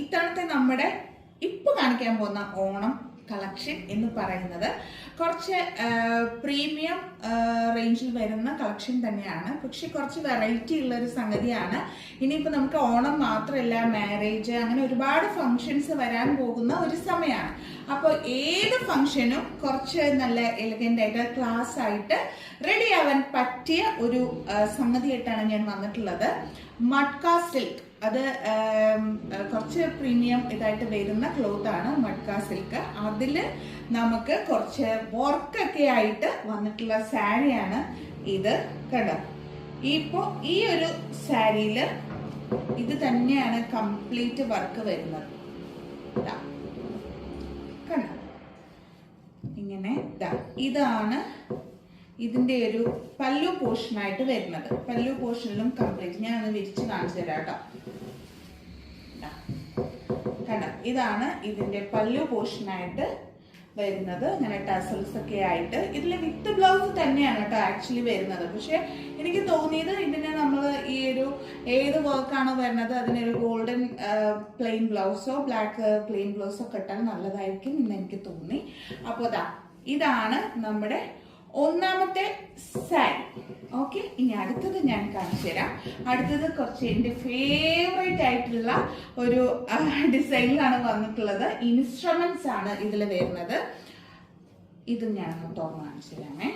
ഇത്തവണത്തെ നമ്മുടെ ഇപ്പൊ കാണിക്കാൻ പോകുന്ന ഓണം കളക്ഷൻ എന്ന് പറയുന്നത് കുറച്ച് പ്രീമിയം റേഞ്ചിൽ വരുന്ന കളക്ഷൻ തന്നെയാണ്. പക്ഷെ കുറച്ച് വെറൈറ്റി ഉള്ള ഒരു സംഗതിയാണ്. ഇനിയിപ്പോൾ നമുക്ക് ഓണം മാത്രമല്ല, മാരേജ്, അങ്ങനെ ഒരുപാട് ഫങ്ഷൻസ് വരാൻ പോകുന്ന ഒരു സമയമാണ്. അപ്പോൾ ഏത് ഫങ്ഷനും കുറച്ച് നല്ല എലഗന്റ് ആയിട്ട് ക്ലാസ് ആയിട്ട് റെഡി ആവാൻ പറ്റിയ ഒരു സംഗതിയായിട്ടാണ് ഞാൻ വന്നിട്ടുള്ളത്. മഡ്ക സിൽക്ക്, അത് കുറച്ച് പ്രീമിയം ഇതായിട്ട് വരുന്ന ക്ലോത്ത് ആണ് മഡ്ക സിൽക്ക്. അതില് നമുക്ക് കുറച്ച് വർക്കൊക്കെ ആയിട്ട് വന്നിട്ടുള്ള സാരിയാണ് ഇത്. കണ്ടോ, ഇപ്പോ ഈ ഒരു സാരിയില് ഇത് തന്നെയാണ് കംപ്ലീറ്റ് വർക്ക് വരുന്നത്. കണ്ടോ, ഇങ്ങനെ ഇതാണ് ഇതിന്റെ ഒരു പല്ലു പോർഷൻ ആയിട്ട് വരുന്നത്. പല്ലു പോർഷനിലും കംപ്ലീറ്റ് ഞാൻ ഒന്ന് വിരിച്ച് കാണിച്ചു തരാം കേട്ടോ. കണ്ടോ, ഇതാണ് ഇതിന്റെ പല്ലു പോർഷൻ ആയിട്ട് വരുന്നത്. ഇങ്ങനെ ടസൽസ് ഒക്കെ ആയിട്ട് ഇതിൽ വിത്ത് ബ്ലൗസ് തന്നെയാണ് കേട്ടോ ആക്ച്വലി വരുന്നത്. പക്ഷെ എനിക്ക് തോന്നിയത് ഇതിന് നമ്മൾ ഈ ഒരു ഏത് വർക്കാണോ വരുന്നത് അതിനൊരു ഗോൾഡൻ പ്ലെയിൻ ബ്ലൗസോ ബ്ലാക്ക് പ്ലെയിൻ ബ്ലൗസോ ഒക്കെ ഇട്ടാൽ നല്ലതായിരിക്കും എന്ന് എനിക്ക് തോന്നി. അപ്പോൾ ഇതാണ് നമ്മുടെ ഒന്നാമത്തെ സാരി. ഓക്കെ, ഇനി അടുത്തത് ഞാൻ കാണിച്ചു തരാം. അടുത്തത് കുറച്ച് എൻ്റെ ഫേവറേറ്റ് ആയിട്ടുള്ള ഒരു ഡിസൈനിലാണ് വന്നിട്ടുള്ളത്. ഇൻസ്ട്രുമെന്റ്സ് ആണ് ഇതിൽ വരുന്നത്. ഇത് ഞാൻ തുറന്ന് കാണിച്ചു തരാമേ.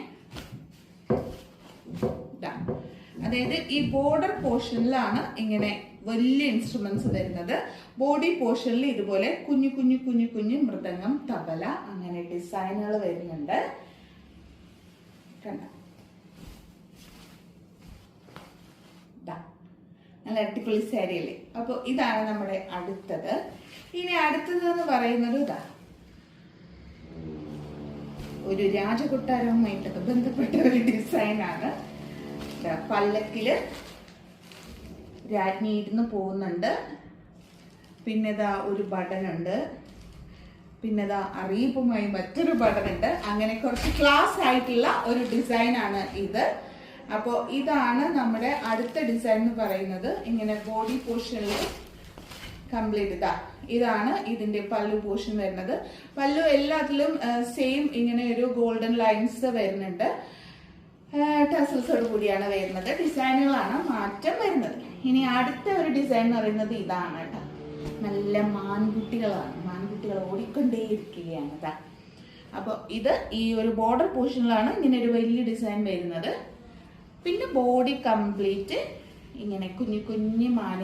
അതായത് ഈ ബോർഡർ പോർഷനിലാണ് ഇങ്ങനെ വലിയ ഇൻസ്ട്രുമെന്റ്സ് വരുന്നത്. ബോഡി പോർഷനിൽ ഇതുപോലെ കുഞ്ഞു കുഞ്ഞു കുഞ്ഞു കുഞ്ഞു മൃദംഗം, തബല, അങ്ങനെ ഡിസൈനുകൾ വരുന്നുണ്ട്. നല്ല അടിപൊളി സാരി അല്ലേ. അപ്പൊ ഇതാണ് നമ്മുടെ അടുത്തത്. ഇനി അടുത്തത് എന്ന് പറയുന്നത് ഒരു രാജകൊട്ടാരവുമായിട്ടൊക്കെ ബന്ധപ്പെട്ട ഒരു ഡിസൈനാണ്. പല്ലക്കില് രാജ്ഞി ഇരുന്ന് പോകുന്നുണ്ട്. പിന്നെ ഒരു ബട്ടനുണ്ട്. പിന്നെ അറിയിപ്പുമായി മറ്റൊരു ബട്ടനുണ്ട്. അങ്ങനെ കുറച്ച് ക്ലാസ് ആയിട്ടുള്ള ഒരു ഡിസൈനാണ് ഇത്. അപ്പോൾ ഇതാണ് നമ്മുടെ അടുത്ത ഡിസൈൻ എന്ന് പറയുന്നത്. ഇങ്ങനെ ബോഡി പോർഷനിൽ കംപ്ലീറ്റ് ഇതാണ് ഇതിന്റെ പല്ലു പോർഷൻ വരുന്നത്. പല്ലു എല്ലാത്തിലും സെയിം ഇങ്ങനെ ഒരു ഗോൾഡൻ ലൈൻസ് വരുന്നുണ്ട്. ടസൽസോട് കൂടിയാണ് വരുന്നത്. ഡിസൈനുകളാണ് മാറ്റം വരുന്നത്. ഇനി അടുത്ത ഒരു ഡിസൈൻ എന്ന് പറയുന്നത് ഇതാണ് കേട്ടോ. നല്ല മാൻകുട്ടികളാണ്. മാൻകുട്ടികൾ ഓടിക്കൊണ്ടേയിരിക്കുകയാണ്. അപ്പോൾ ഇത് ഈ ഒരു ബോർഡർ പോർഷനിലാണ് ഇങ്ങനെ ഒരു വലിയ ഡിസൈൻ വരുന്നത്. പിന്നെ ബോഡി കംപ്ലീറ്റ് ഇങ്ങനെ കുഞ്ഞു കുഞ്ഞു മാന